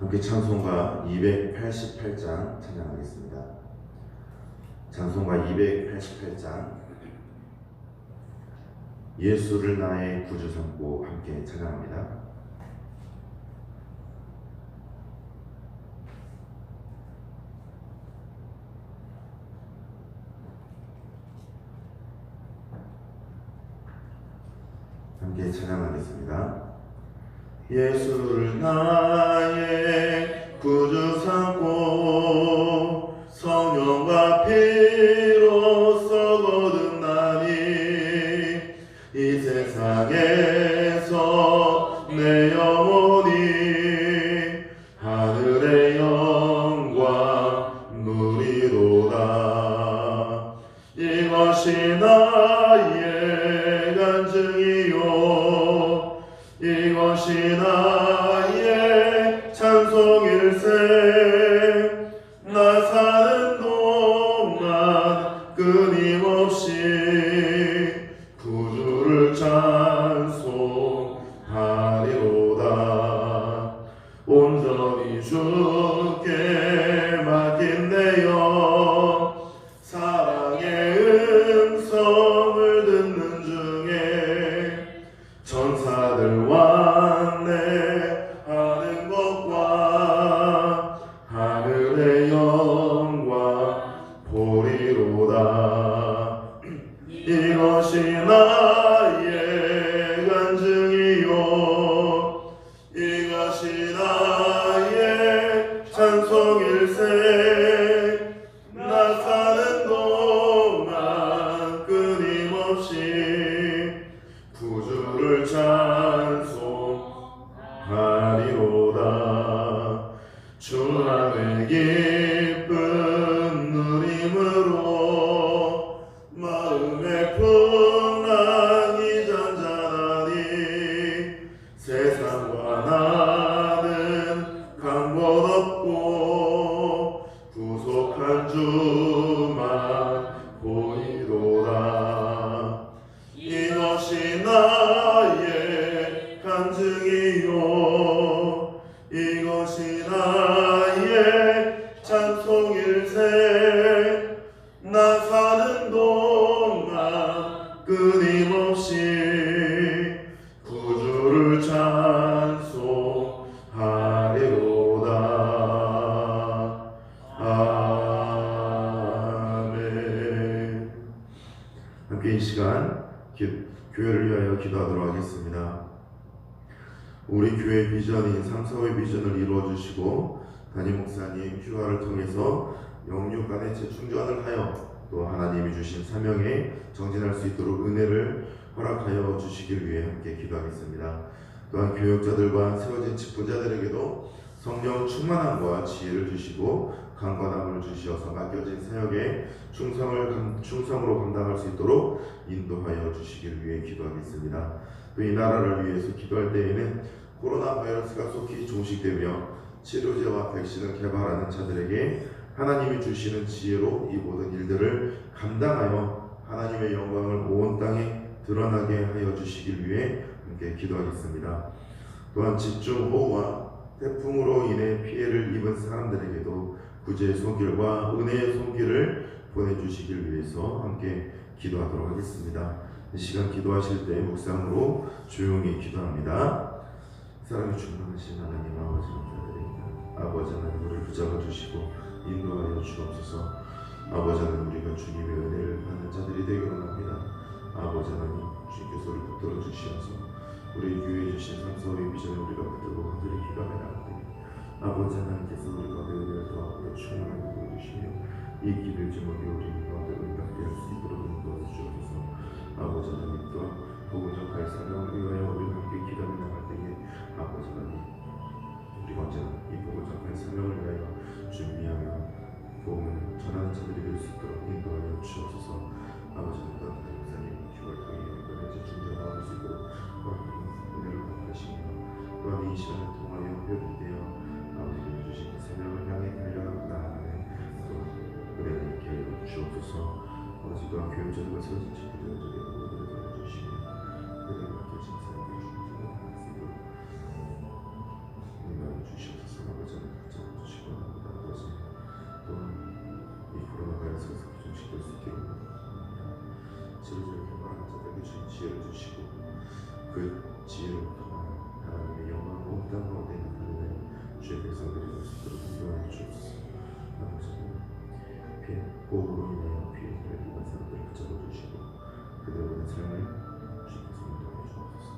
함께 찬송가 288장 찬양하겠습니다. 찬송가 288장 예수를 나의 구주 삼고 함께 찬양합니다. 함께 찬양하겠습니다. 예수를 나의 구주 삼고 성령과 피로써 거듭나니 이 세상에서 내 영혼이 하늘의 영광 누리도다. 이것이 나의 간증이요 이것이 나의 찬송일세. 나 사는 동안 끊임없이 구주를 찬송하리로다. 온전히 주께 맡긴 내 영 사랑의 음성을 듣는 중에 천사들 완내하는 것과 하늘의 영광 보리로다. 이것이 나의 간증이요 이것이 나의 찬송일세. 나 사는 동안 끊임없이 구주를 찬송하리로다. 주 안에 기쁜 누림으로 마음의 풍랑이 잔잔하니 세상과 나는 간 곳 없고 구속한 주만 보이도다. 이것이 나의 간증이요 이것이 나의 찬송일세. 나 사는 동안 끊임없이 구주를 찬송하리로다. 아멘. 함께 이 시간 교회를 위하여 기도하도록 하겠습니다. 우리 교회 비전인 상사회 비전을 이루어주시고 담임 목사님 휴가를 통해서 영육 간의 재충전을 하여 또 하나님이 주신 사명에 정진할 수 있도록 은혜를 허락하여 주시길 위해 함께 기도하겠습니다. 또한 교역자들과 세워진 직분자들에게도 성령 충만함과 지혜를 주시고 강건함을 주시어서 맡겨진 사역에 충성으로 감당할 수 있도록 인도하여 주시길 위해 기도하겠습니다. 또 이 나라를 위해서 기도할 때에는 코로나 바이러스가 속히 종식되며 치료제와 백신을 개발하는 자들에게 하나님이 주시는 지혜로 이 모든 일들을 감당하여 하나님의 영광을 온 땅에 드러나게 하여 주시길 위해 함께 기도하겠습니다. 또한 집중호우와 태풍으로 인해 피해를 입은 사람들에게도 구제의 손길과 은혜의 손길을 보내주시길 위해서 함께 기도하도록 하겠습니다. 이 시간 기도하실 때 묵상으로 조용히 기도합니다. 사랑이 충만하신 하나님 아버지 감사드립니다. 아버지 하나님 우리를 붙잡아 주시고 인도하여 주옵소서. 아버지 하나님 우리가 주님의 은혜를 받는 자들이 되기를 원합니다. 아버지 하나님 주님께서 우리를 붙들어 주시어서 우리 교회에 주신 상사의 비전을 우리가 붙들고 그들의 기도에 나가되 아버지 하나님께서 우리 가운데 은혜를 더하고 충만하게 보여주시며 이 길을 제목에 우리 가운데 응답될 수 있도록 인도하여 주옵소서. 아버지 하나님 또한 복음 전파의 사명을 위하여 우리가 함께 기도해 나갈 때에 아버지 하나님 우리가 언제나 이 복음 전파의 사명을 위하여 준비하며 복음을 전하는 자들이 될 수 있도록 인도하여 주옵소서. 아버지 하나님 또한 목사님 휴가를 통해 이제 준비해 나갈 수 있도록 은혜를 허락하시며 또한 이 시간을 통하여 회복되어 아버지께서 주신 사명을 향해 달려가고자 하는 또 은혜를 있게 하여 주옵소서. 아버지 또한 교육자들과 세워진 친구들에게 은혜를 도와주시며 그들을 맡겨진 사람들을 주옵소서. 은혜를 주시옵소서. 아버지 주시기 바랍니다. 아버지, 또한 이 코로나 바이러스에서 좀 지킬 수 있기를 원합니다. 치료제를 개발하는 자들에게 주신 지혜를 주시고 그 지혜를 통한 하나님의 영광 온 땅 가운데 나타내는 주의 백성들이 될 수 있도록 인도하여 주옵소서. 아버지, 호흡으로 인하여 피해를 입은 사람들을 붙잡아 주시고 그들의 삶을 주께서 인도하여 주옵소서.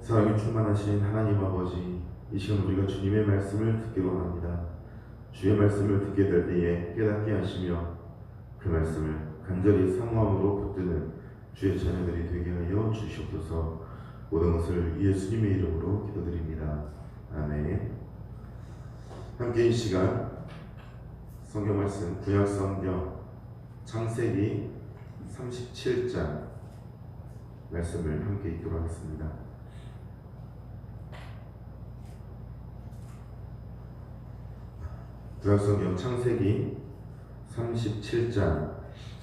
사랑이 충만하신 하나님 아버지, 이 시간 우리가 주님의 말씀을 듣기로 합니다. 주의 말씀을 듣게 될 때에 깨닫게 하시며 그 말씀을 간절히 사모함으로 붙드는 주의 자녀들이 되게 하여 주시옵소서. 모든 것을 예수님의 이름으로 기도드립니다. 아멘. 함께 이 시간 성경 말씀 구약성경 창세기 37장 말씀을 함께 읽도록 하겠습니다. 구약성경 창세기 37장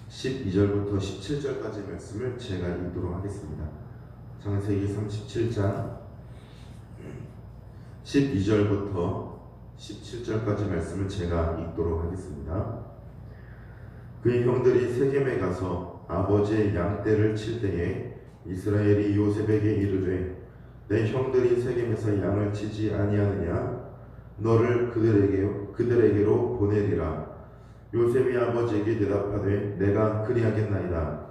12절부터 17절까지 말씀을 제가 읽도록 하겠습니다. 창세기 37장 12절부터 17절까지 말씀을 제가 읽도록 하겠습니다. 그의 형들이 세겜에 가서 아버지의 양떼를 칠 때에 이스라엘이 요셉에게 이르되 내 형들이 세겜에서 양을 치지 아니하느냐? 너를 그들에게로 보내리라. 요셉이 아버지에게 대답하되 내가 그리하겠나이다.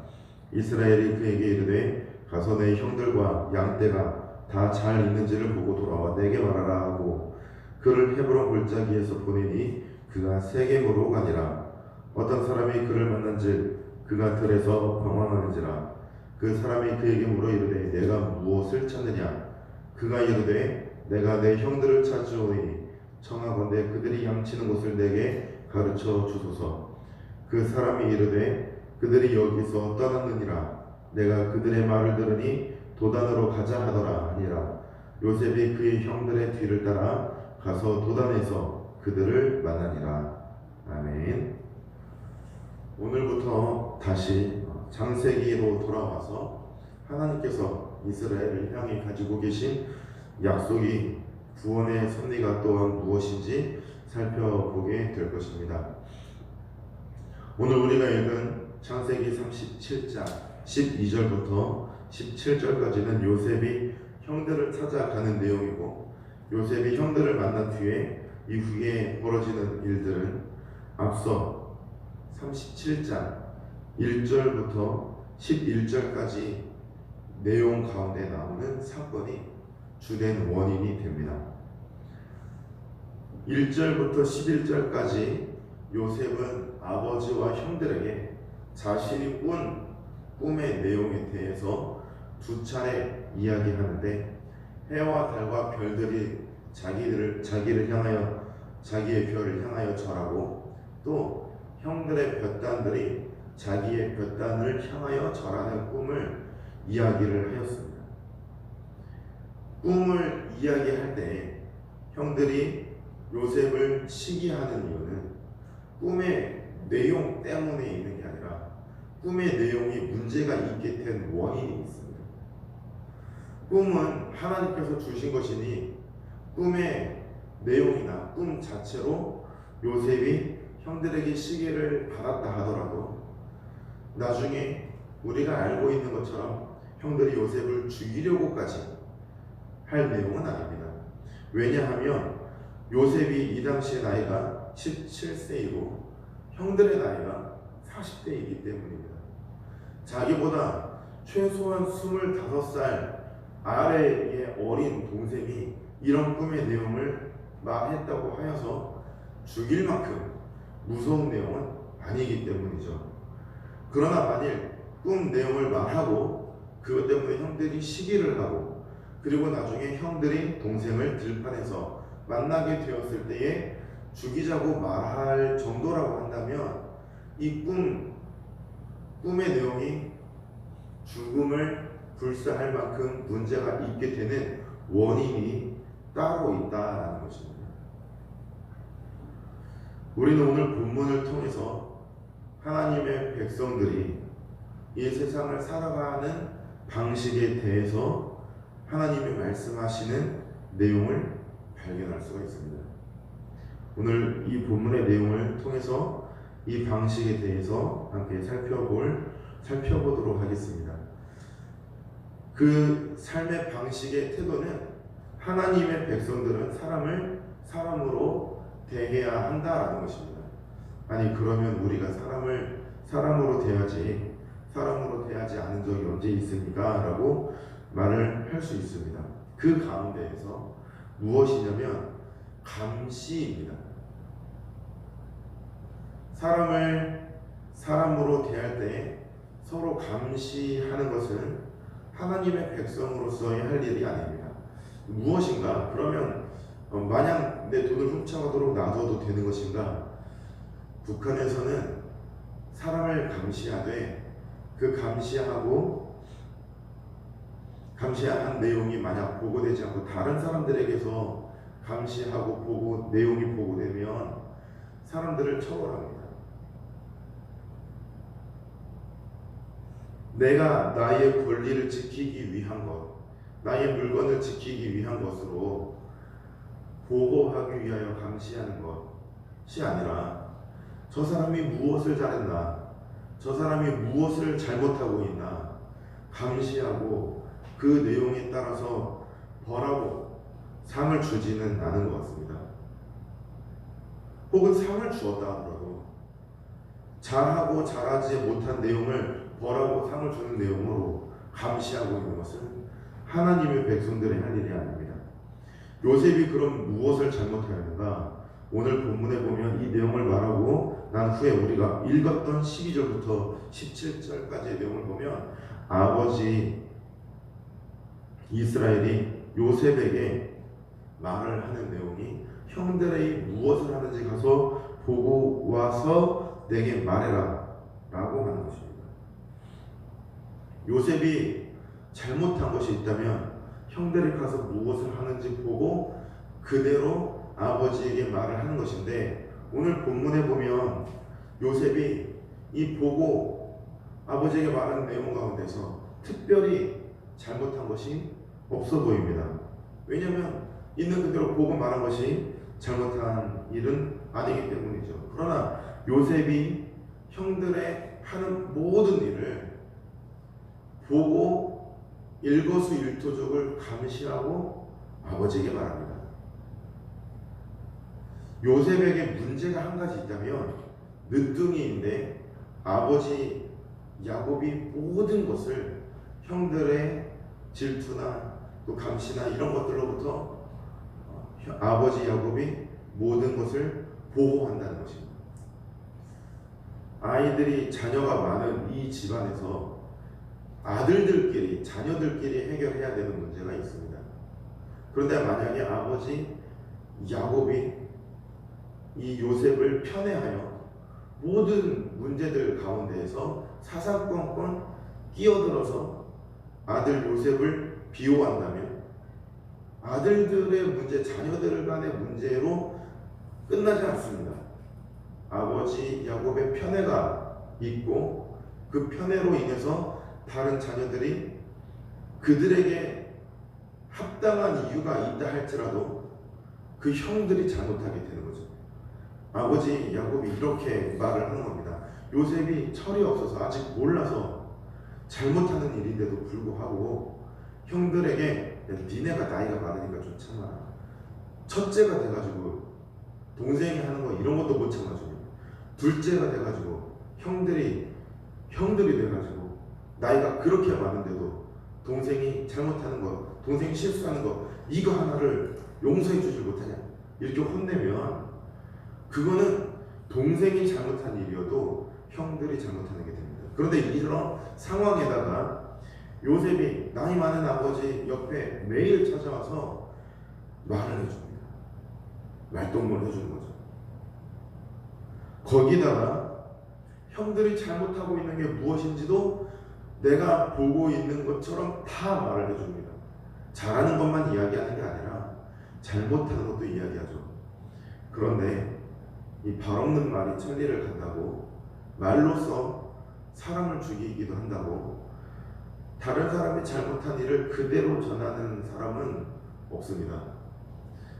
이스라엘이 그에게 이르되 가서 내 형들과 양떼가 다 잘 있는지를 보고 돌아와 내게 말하라 하고 그를 헤브론 골짜기에서 보내니 그가 세겜으로 가니라. 어떤 사람이 그를 만난즉 그가 들에서 방황하는지라. 그 사람이 그에게 물어 이르되 내가 무엇을 찾느냐? 그가 이르되 내가 내 형들을 찾으오니 청하건대 그들이 양치는 곳을 내게 가르쳐 주소서. 그 사람이 이르되 그들이 여기서 떠났느니라. 내가 그들의 말을 들으니 도단으로 가자 하더라 하니라. 요셉이 그의 형들의 뒤를 따라 가서 도단에서 그들을 만나니라. 아멘. 오늘부터 다시 창세기로 돌아와서 하나님께서 이스라엘을 향해 가지고 계신 약속이 구원의 섭리가 또한 무엇인지 살펴보게 될 것입니다. 오늘 우리가 읽은 창세기 37장 12절부터 17절까지는 요셉이 형들을 찾아가는 내용이고 요셉이 형들을 만난 뒤에 이후에 벌어지는 일들은 앞서 37장 1절부터 11절까지 내용 가운데 나오는 사건이 주된 원인이 됩니다. 1절부터 11절까지 요셉은 아버지와 형들에게 자신이 꾼 꿈의 내용에 대해서 두 차례 이야기하는데 해와 달과 별들이 자기를 향하여 자기의 별을 향하여 절하고 또 형들의 볕단들이 자기의 볕단을 향하여 절하는 꿈을 이야기를 하였습니다. 꿈을 이야기할 때 형들이 요셉을 시기하는 이유는 꿈의 내용 때문에 있는 게 아니라 꿈의 내용이 문제가 있게 된 원인이 있습니다. 꿈은 하나님께서 주신 것이니 꿈의 내용이나 꿈 자체로 요셉이 형들에게 시기를 받았다 하더라도 나중에 우리가 알고 있는 것처럼 형들이 요셉을 죽이려고까지 할 내용은 아닙니다. 왜냐하면 요셉이 이 당시의 나이가 17세이고 형들의 나이가 40대이기 때문입니다. 자기보다 최소한 25살 아래의 어린 동생이 이런 꿈의 내용을 말했다고 하여서 죽일 만큼 무서운 내용은 아니기 때문이죠. 그러나 만일 꿈 내용을 말하고 그것 때문에 형들이 시기를 하고 그리고 나중에 형들이 동생을 들판에서 만나게 되었을 때에 죽이자고 말할 정도라고 한다면 이 꿈의 내용이 죽음을 불사할 만큼 문제가 있게 되는 원인이 따로 있다라는 것입니다. 우리는 오늘 본문을 통해서 하나님의 백성들이 이 세상을 살아가는 방식에 대해서 하나님이 말씀하시는 내용을 발견할 수가 있습니다. 오늘 이 본문의 내용을 통해서 이 방식에 대해서 함께 살펴보도록 하겠습니다. 그 삶의 방식의 태도는 하나님의 백성들은 사람을 사람으로 대해야 한다라는 것입니다. 아니 그러면 우리가 사람을 사람으로 대하지 않은 적이 언제 있습니까? 라고 말을 할 수 있습니다. 그 가운데에서 무엇이냐면 감시입니다. 사람을 사람으로 대할 때 서로 감시하는 것은 하나님의 백성으로서의 할 일이 아닙니다. 무엇인가? 그러면 마냥 내 돈을 훔쳐가도록 놔둬도 되는 것인가? 북한에서는 사람을 감시하되 그 감시한 내용이 만약 보고되지 않고 다른 사람들에게서 감시하고 내용이 보고되면 사람들을 처벌합니다. 내가 나의 권리를 지키기 위한 것, 나의 물건을 지키기 위한 것으로 보호하기 위하여 감시하는 것이 아니라 저 사람이 무엇을 잘했나, 저 사람이 무엇을 잘못하고 있나 감시하고 그 내용에 따라서 벌하고 상을 주지는 않은 것 같습니다. 혹은 상을 주었다 하더라도 잘하고 잘하지 못한 내용을 벌하고 상을 주는 내용으로 감시하고 있는 것은 하나님의 백성들의 할 일이 아닙니다. 요셉이 그럼 무엇을 잘못하였는가? 오늘 본문에 보면 이 내용을 말하고 난 후에 우리가 읽었던 12절부터 17절까지의 내용을 보면 아버지 이스라엘이 요셉에게 말을 하는 내용이 형들이 무엇을 하는지 가서 보고 와서 내게 말해라 라고 하는 것입니다. 요셉이 잘못한 것이 있다면 형들이 가서 무엇을 하는지 보고 그대로 아버지에게 말을 하는 것인데, 오늘 본문에 보면 요셉이 이 보고 아버지에게 말하는 내용 가운데서 특별히 잘못한 것이 없어 보입니다. 왜냐하면 있는 그대로 보고 말한 것이 잘못한 일은 아니기 때문이죠. 그러나 요셉이 형들의 하는 모든 일을 보고 일거수일투족을 감시하고 아버지에게 말합니다. 요셉에게 문제가 한 가지 있다면 늦둥이인데 아버지 야곱이 모든 것을 형들의 질투나 또 감시나 이런 것들로부터 아버지 야곱이 모든 것을 보호한다는 것입니다. 자녀가 많은 이 집안에서 자녀들끼리 해결해야 되는 문제가 있습니다. 그런데 만약에 아버지 야곱이 이 요셉을 편애하여 모든 문제들 가운데에서 사사건건 끼어들어서 아들 요셉을 비호한다면 아들들의 문제, 자녀들 간의 문제로 끝나지 않습니다. 아버지 야곱의 편애가 있고 그 편애로 인해서 다른 자녀들이 그들에게 합당한 이유가 있다 할지라도 그 형들이 잘못하게 되는 거죠. 아버지 야곱이 이렇게 말을 하는 겁니다. 요셉이 철이 없어서 아직 몰라서 잘못하는 일인데도 불구하고 형들에게 니네가 나이가 많으니까 좀 참아. 첫째가 돼가지고 동생이 하는 거 이런 것도 못 참아줍니다. 둘째가 돼가지고 형들이 돼가지고 나이가 그렇게 많은데도 동생이 잘못하는 거, 동생이 실수하는 거 이거 하나를 용서해 주질 못하냐 이렇게 혼내면 그거는 동생이 잘못한 일이어도 형들이 잘못하는 게 됩니다. 그런데 이런 상황에다가 요셉이 나이 많은 아버지 옆에 매일 찾아와서 말을 해줍니다. 말동무를 해주는 거죠. 거기다가 형들이 잘못하고 있는 게 무엇인지도 내가 보고 있는 것처럼 다 말을 해줍니다. 잘하는 것만 이야기하는 게 아니라 잘못하는 것도 이야기하죠. 그런데 이 발없는 말이 천리를 간다고 말로써 사람을 죽이기도 한다고 다른 사람이 잘못한 일을 그대로 전하는 사람은 없습니다.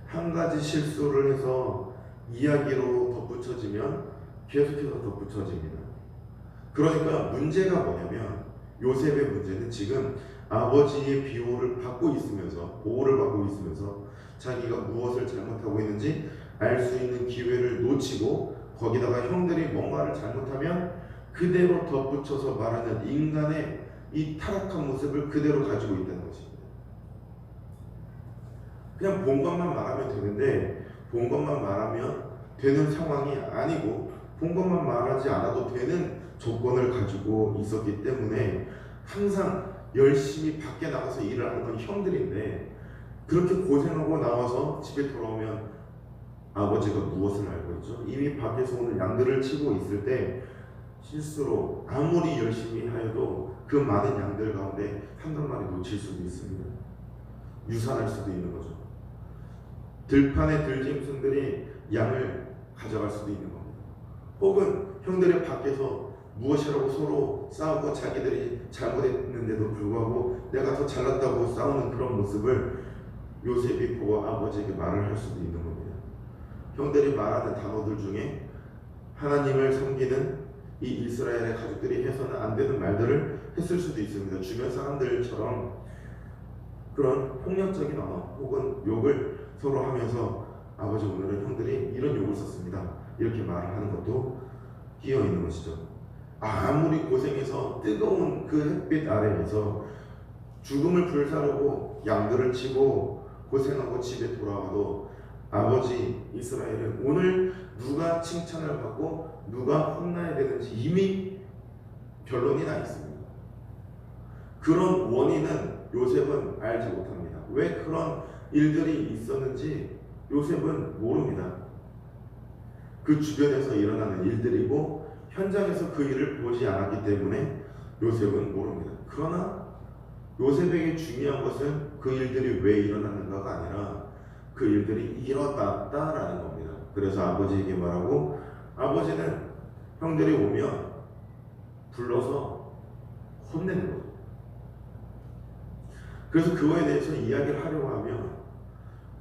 한 가지 실수를 해서 이야기로 덧붙여지면 계속해서 덧붙여집니다. 그러니까 문제가 뭐냐면 요셉의 문제는 지금 아버지의 비호를 받고 있으면서, 보호를 받고 있으면서 자기가 무엇을 잘못하고 있는지 알 수 있는 기회를 놓치고, 거기다가 형들이 뭔가를 잘못하면 그대로 덧붙여서 말하는 인간의 이 타락한 모습을 그대로 가지고 있다는 것입니다. 그냥 본 것만 말하면 되는데, 본 것만 말하면 되는 상황이 아니고, 본 것만 말하지 않아도 되는 조건을 가지고 있었기 때문에 항상 열심히 밖에 나가서 일을 하는 건 형들인데, 그렇게 고생하고 나와서 집에 돌아오면 아버지가 무엇을 알고 있죠? 이미 밖에서 오늘 양들을 치고 있을 때 실수로 아무리 열심히 하여도 그 많은 양들 가운데 한두 마리 놓칠 수도 있습니다. 유산할 수도 있는 거죠. 들판의 들짐승들이 양을 가져갈 수도 있는 겁니다. 혹은 형들이 밖에서 무엇이라고 서로 싸우고 자기들이 잘못했는데도 불구하고 내가 더 잘났다고 싸우는 그런 모습을 요셉이 보고 아버지에게 말을 할 수도 있는 겁니다. 형들이 말하는 단어들 중에 하나님을 섬기는 이 이스라엘의 가족들이 해서는 안 되는 말들을 했을 수도 있습니다. 주변 사람들처럼 그런 폭력적인 언어 혹은 욕을 서로 하면서 아버지 오늘은 형들이 이런 욕을 썼습니다. 이렇게 말을 하는 것도 끼어 있는 것이죠. 아무리 고생해서 뜨거운 그 햇빛 아래에서 죽음을 불사르고 양들을 치고 고생하고 집에 돌아와도 아버지 이스라엘은 오늘 누가 칭찬을 받고 누가 혼나야 되는지 이미 결론이 나 있습니다. 그런 원인은 요셉은 알지 못합니다. 왜 그런 일들이 있었는지 요셉은 모릅니다. 그 주변에서 일어나는 일들이고 현장에서 그 일을 보지 않았기 때문에 요셉은 모릅니다. 그러나 요셉에게 중요한 것은 그 일들이 왜 일어났는가가 아니라 그 일들이 일어났다라는 겁니다. 그래서 아버지에게 말하고, 아버지는 형들이 오면 불러서 혼내는 거죠. 그래서 그거에 대해서 이야기를 하려고 하면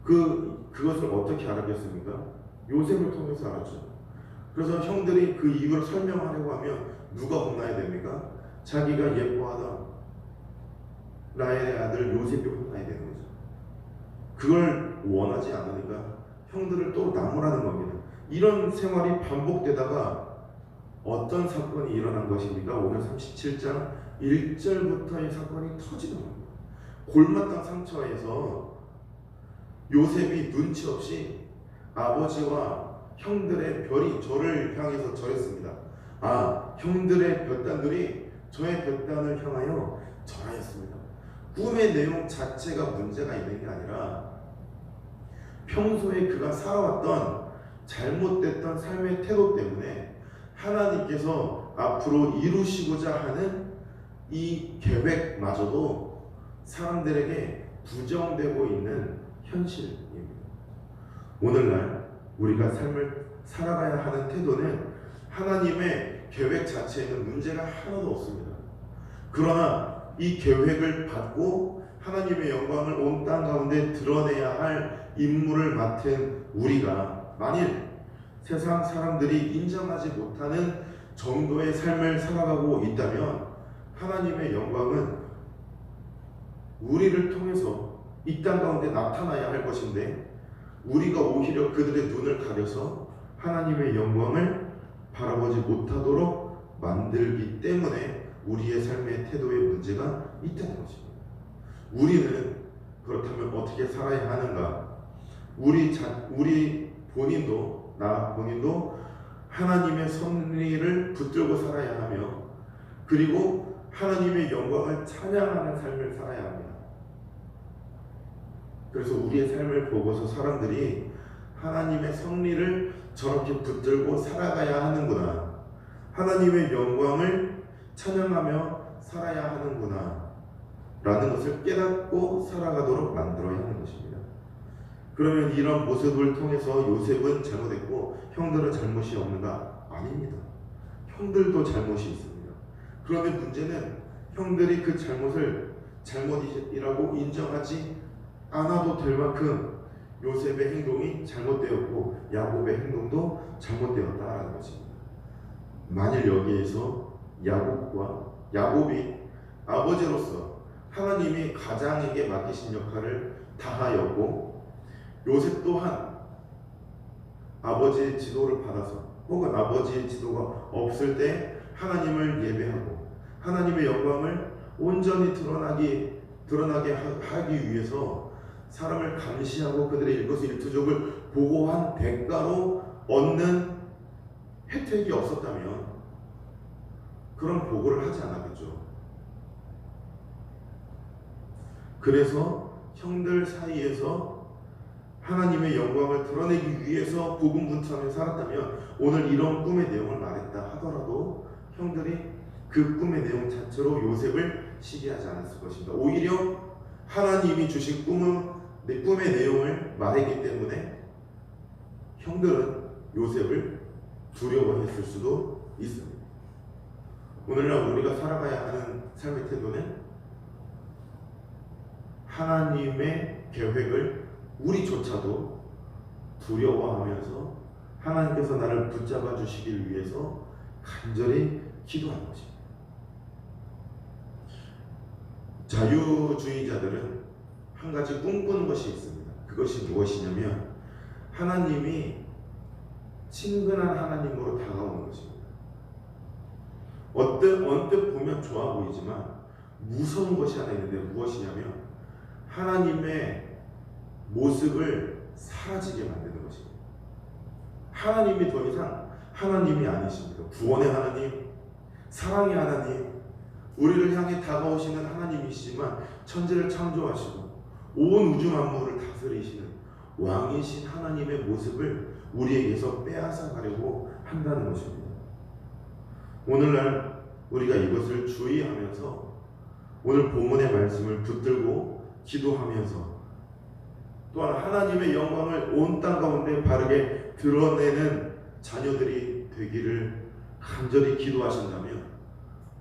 그것을 어떻게 알았겠습니까? 요셉을 통해서 알았죠. 그래서 형들이 그 이유를 설명하려고 하면 누가 혼나야 됩니까? 자기가 예뻐하던 나의 아들 요셉이 혼나야 되는 거죠. 그걸 원하지 않으니까 형들을 또 나무라는 겁니다. 이런 생활이 반복되다가 어떤 사건이 일어난 것입니까? 오늘 37장 1절부터 이 사건이 터지는 겁니다. 골마땅 상처에서 요셉이 눈치 없이 아버지와 형들의 별이 저를 향해서 절했습니다. 형들의 볕단들이 저의 볕단을 향하여 절하였습니다. 꿈의 내용 자체가 문제가 있는 게 아니라 평소에 그가 살아왔던 잘못됐던 삶의 태도 때문에 하나님께서 앞으로 이루시고자 하는 이 계획마저도 사람들에게 부정되고 있는 현실입니다. 오늘날 우리가 삶을 살아가야 하는 태도는 하나님의 계획 자체에는 문제가 하나도 없습니다. 그러나 이 계획을 받고 하나님의 영광을 온 땅 가운데 드러내야 할 임무를 맡은 우리가 만일 세상 사람들이 인정하지 못하는 정도의 삶을 살아가고 있다면 하나님의 영광은 우리를 통해서 이 땅 가운데 나타나야 할 것인데 우리가 오히려 그들의 눈을 가려서 하나님의 영광을 바라보지 못하도록 만들기 때문에 우리의 삶의 태도에 문제가 있다는 것입니다. 우리는 그렇다면 어떻게 살아야 하는가? 우리 본인도, 나 본인도 하나님의 섭리를 붙들고 살아야 하며 그리고 하나님의 영광을 찬양하는 삶을 살아야 합니다. 그래서 우리의 삶을 보고서 사람들이 하나님의 섭리를 저렇게 붙들고 살아가야 하는구나, 하나님의 영광을 찬양하며 살아야 하는구나 라는 것을 깨닫고 살아가도록 만들어야 하는 것입니다. 그러면 이런 모습을 통해서 요셉은 잘못했고 형들은 잘못이 없는가? 아닙니다. 형들도 잘못이 있습니다. 그런데 문제는 형들이 그 잘못을 잘못이라고 인정하지 않아도 될 만큼 요셉의 행동이 잘못되었고 야곱의 행동도 잘못되었다라는 것입니다. 만일 여기에서 야곱이 아버지로서 하나님이 가장에게 맡기신 역할을 다하였고 요셉 또한 아버지의 지도를 받아서 혹은 아버지의 지도가 없을 때 하나님을 예배하고 하나님의 영광을 온전히 드러나게 하기 위해서 사람을 감시하고 그들의 일거수일투족을 보고한 대가로 얻는 혜택이 없었다면 그런 보고를 하지 않았겠죠. 그래서 형들 사이에서 하나님의 영광을 드러내기 위해서 고군분투하며 살았다면 오늘 이런 꿈의 내용을 말했다 하더라도 형들이 그 꿈의 내용 자체로 요셉을 시기하지 않았을 것입니다. 오히려 하나님이 주신 꿈의 내용을 말했기 때문에 형들은 요셉을 두려워했을 수도 있습니다. 오늘날 우리가 살아가야 하는 삶의 태도는 하나님의 계획을 우리조차도 두려워하면서 하나님께서 나를 붙잡아 주시길 위해서 간절히 기도하는 것입니다. 자유주의자들은 한 가지 꿈꾸는 것이 있습니다. 그것이 무엇이냐면 하나님이 친근한 하나님으로 다가오는 것입니다. 언뜻 보면 좋아 보이지만 무서운 것이 하나 있는데 무엇이냐면 하나님의 모습을 사라지게 만드는 것입니다. 하나님이 더 이상 하나님이 아니십니다. 구원의 하나님, 사랑의 하나님, 우리를 향해 다가오시는 하나님이시지만 천지를 창조하시고 온 우주 만물을 다스리시는 왕이신 하나님의 모습을 우리에게서 빼앗아 가려고 한다는 것입니다. 오늘날 우리가 이것을 주의하면서 오늘 본문의 말씀을 붙들고 기도하면서 또한 하나님의 영광을 온 땅 가운데 바르게 드러내는 자녀들이 되기를 간절히 기도하신다면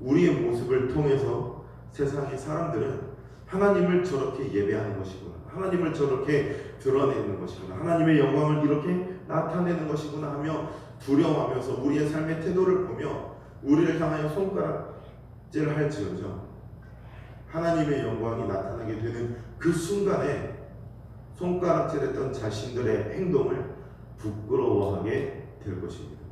우리의 모습을 통해서 세상의 사람들은 하나님을 저렇게 예배하는 것이구나, 하나님을 저렇게 드러내는 것이구나, 하나님의 영광을 이렇게 나타내는 것이구나 하며 두려워하면서 우리의 삶의 태도를 보며 우리를 향하여 손가락질 할지언정 하나님의 영광이 나타나게 되는 그 순간에 손가락질했던 자신들의 행동을 부끄러워하게 될 것입니다.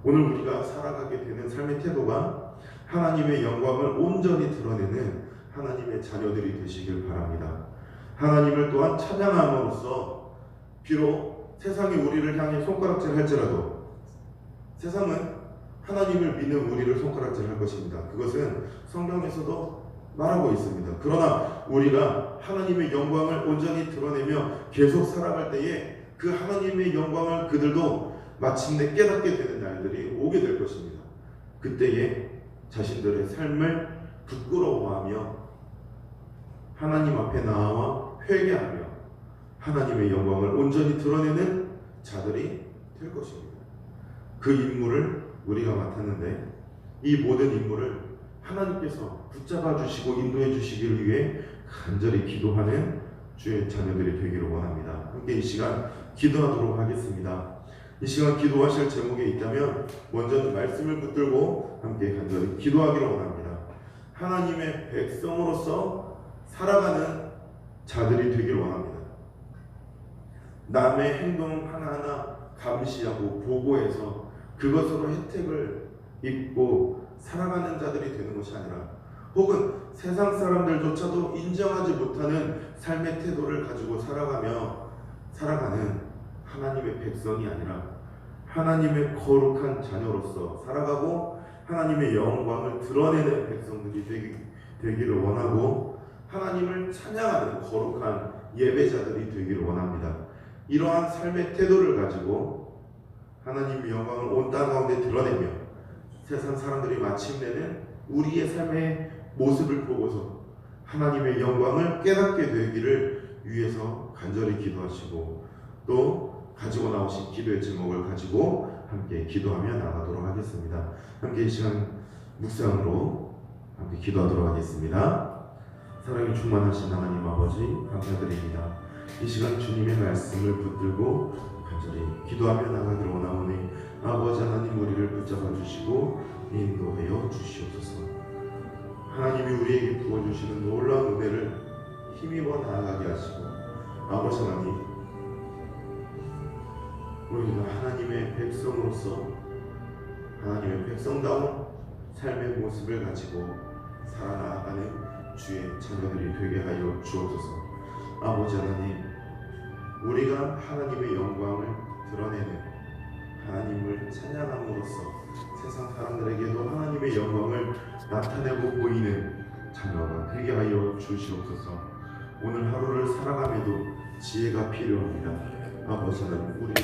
오늘 우리가 살아가게 되는 삶의 태도가 하나님의 영광을 온전히 드러내는 하나님의 자녀들이 되시길 바랍니다. 하나님을 또한 찬양함으로써 비록 세상이 우리를 향해 손가락질 할지라도 세상은 하나님을 믿는 우리를 손가락질 할 것입니다. 그것은 성경에서도 말하고 있습니다. 그러나 우리가 하나님의 영광을 온전히 드러내며 계속 살아갈 때에 그 하나님의 영광을 그들도 마침내 깨닫게 되는 날들이 오게 될 것입니다. 그때에 자신들의 삶을 부끄러워하며 하나님 앞에 나와 회개하며 하나님의 영광을 온전히 드러내는 자들이 될 것입니다. 그 임무를 우리가 맡았는데 이 모든 임무를 하나님께서 붙잡아 주시고 인도해 주시기를 위해 간절히 기도하는 주의 자녀들이 되기를 원합니다. 함께 이 시간 기도하도록 하겠습니다. 이 시간 기도하실 제목이 있다면 먼저는 말씀을 붙들고 함께 간절히 기도하기를 원합니다. 하나님의 백성으로서 살아가는 자들이 되기를 원합니다. 남의 행동 하나하나 감시하고 보고해서 그것으로 혜택을 입고 살아가는 자들이 되는 것이 아니라 혹은 세상 사람들조차도 인정하지 못하는 삶의 태도를 가지고 살아가는 하나님의 백성이 아니라 하나님의 거룩한 자녀로서 살아가고 하나님의 영광을 드러내는 백성들이 되기를 원하고 하나님을 찬양하는 거룩한 예배자들이 되기를 원합니다. 이러한 삶의 태도를 가지고 하나님의 영광을 온 땅 가운데 드러내며 세상 사람들이 마침내는 우리의 삶의 모습을 보고서 하나님의 영광을 깨닫게 되기를 위해서 간절히 기도하시고 또 가지고 나오신 기도의 제목을 가지고 함께 기도하며 나가도록 하겠습니다. 함께 이 시간 묵상으로 함께 기도하도록 하겠습니다. 사랑이 충만하신 하나님 아버지 감사드립니다. 이 시간 주님의 말씀을 붙들고 간절히 기도하며 나가기를 원하오니 아버지 하나님 우리를 붙잡아 주시고 인도하여 주시옵소서. 하나님이 우리에게 부어주시는 놀라운 은혜를 힘입어 나아가게 하시고 아버지 하나님 우리가 하나님의 백성으로서 하나님의 백성다운 삶의 모습을 가지고 살아나가는 주의 자녀들이 되게 하여 주옵소서. 아버지 하나님 우리가 하나님의 영광을 드러내는 하나님을 찬양함으로써 세상 사람들에게도 하나님의 영광을 나타내고 보이는 자녀가 되게 하여 주시옵소서. 오늘 하루를 살아가면도 지혜가 필요합니다. 아버지 하나님 우리